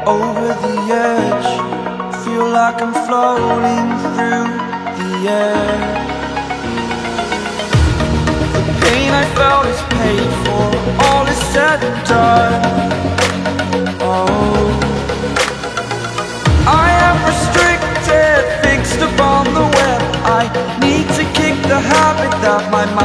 over the edge. Feel like I'm floating through the air. The pain I felt is paid for, all is said and done. Oh, I am restricted, fixed upon the web. I need to kick the habit that my mind